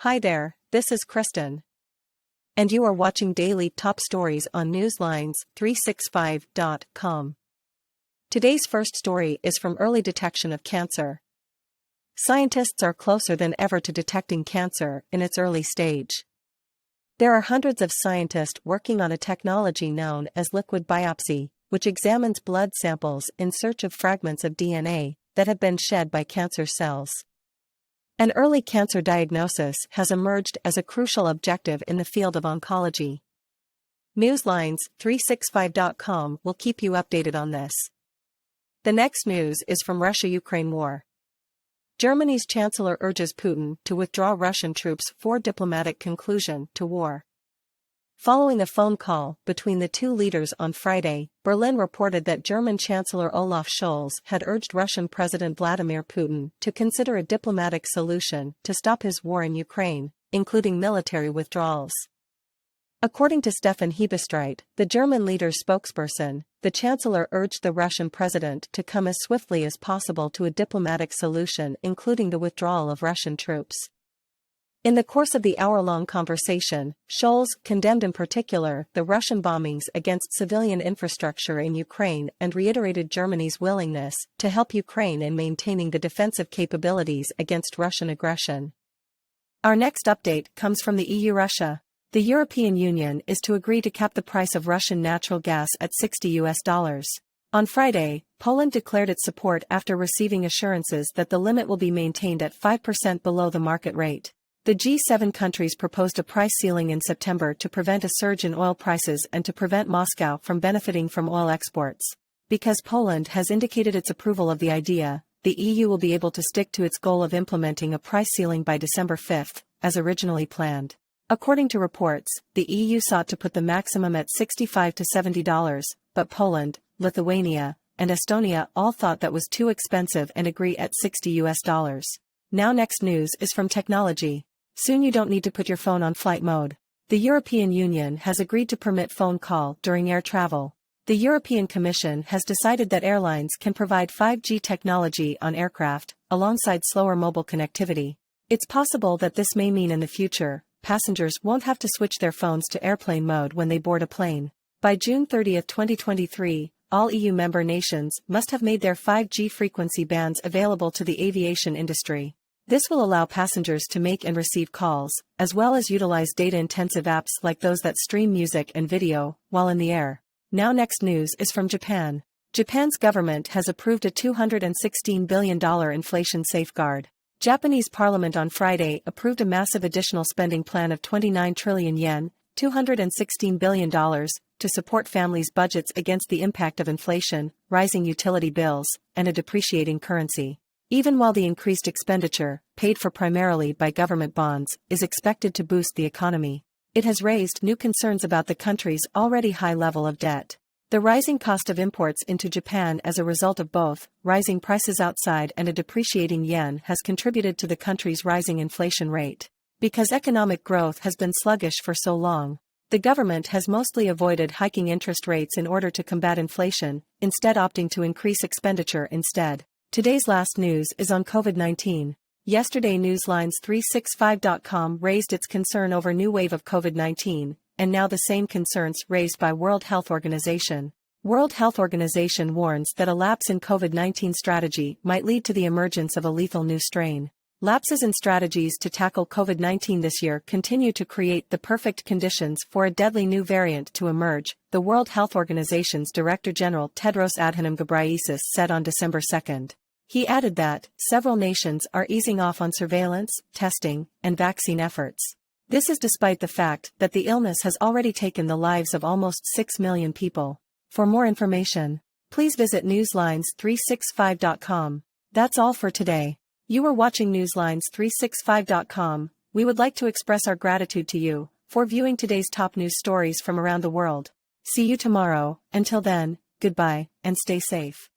Hi there, this is Kristen. And you are watching Daily Top Stories on newslines365.com. Today's first story is from early detection of cancer. Scientists are closer than ever to detecting cancer in its early stage. There are hundreds of scientists working on a technology known as liquid biopsy, which examines blood samples in search of fragments of DNA that have been shed by cancer cells. An early cancer diagnosis has emerged as a crucial objective in the field of oncology. Newslines365.com will keep you updated on this. The next news is from Russia-Ukraine war. Germany's chancellor urges Putin to withdraw Russian troops for diplomatic conclusion to war. Following a phone call between the two leaders on Friday, Berlin reported that German Chancellor Olaf Scholz had urged Russian President Vladimir Putin to consider a diplomatic solution to stop his war in Ukraine, including military withdrawals. According to Stefan Hebestreit, the German leader's spokesperson, the Chancellor urged the Russian president to come as swiftly as possible to a diplomatic solution including the withdrawal of Russian troops. In the course of the hour-long conversation, Scholz condemned in particular the Russian bombings against civilian infrastructure in Ukraine and reiterated Germany's willingness to help Ukraine in maintaining the defensive capabilities against Russian aggression. Our next update comes from the EU-Russia. The European Union is to agree to cap the price of Russian natural gas at $60. On Friday, Poland declared its support after receiving assurances that the limit will be maintained at 5% below the market rate. The G7 countries proposed a price ceiling in September to prevent a surge in oil prices and to prevent Moscow from benefiting from oil exports. Because Poland has indicated its approval of the idea, the EU will be able to stick to its goal of implementing a price ceiling by December 5, as originally planned. According to reports, the EU sought to put the maximum at $65 to $70, but Poland, Lithuania, and Estonia all thought that was too expensive and agree at $60. Now next news is from technology. Soon you don't need to put your phone on flight mode. The European Union has agreed to permit phone call during air travel. The European Commission has decided that airlines can provide 5G technology on aircraft, alongside slower mobile connectivity. It's possible that this may mean in the future, passengers won't have to switch their phones to airplane mode when they board a plane. By June 30, 2023, all EU member nations must have made their 5G frequency bands available to the aviation industry. This will allow passengers to make and receive calls, as well as utilize data-intensive apps like those that stream music and video, while in the air. Now next news is from Japan. Japan's government has approved a $216 billion inflation safeguard. Japanese parliament on Friday approved a massive additional spending plan of 29 trillion yen, $216 billion, to support families' budgets against the impact of inflation, rising utility bills, and a depreciating currency. Even while the increased expenditure, paid for primarily by government bonds, is expected to boost the economy, it has raised new concerns about the country's already high level of debt. The rising cost of imports into Japan as a result of both rising prices outside and a depreciating yen has contributed to the country's rising inflation rate. Because economic growth has been sluggish for so long, the government has mostly avoided hiking interest rates in order to combat inflation, instead opting to increase expenditure instead. Today's last news is on COVID-19. Yesterday newslines365.com raised its concern over new wave of COVID-19, and now the same concerns raised by World Health Organization. World Health Organization warns that a lapse in COVID-19 strategy might lead to the emergence of a lethal new strain. Lapses in strategies to tackle COVID-19 this year continue to create the perfect conditions for a deadly new variant to emerge, the World Health Organization's Director General Tedros Adhanom Ghebreyesus said on December 2. He added that several nations are easing off on surveillance, testing, and vaccine efforts. This is despite the fact that the illness has already taken the lives of almost 6 million people. For more information, please visit newslines365.com. That's all for today. You are watching newslines365.com. We would like to express our gratitude to you for viewing today's top news stories from around the world. See you tomorrow. Until then, goodbye, and stay safe.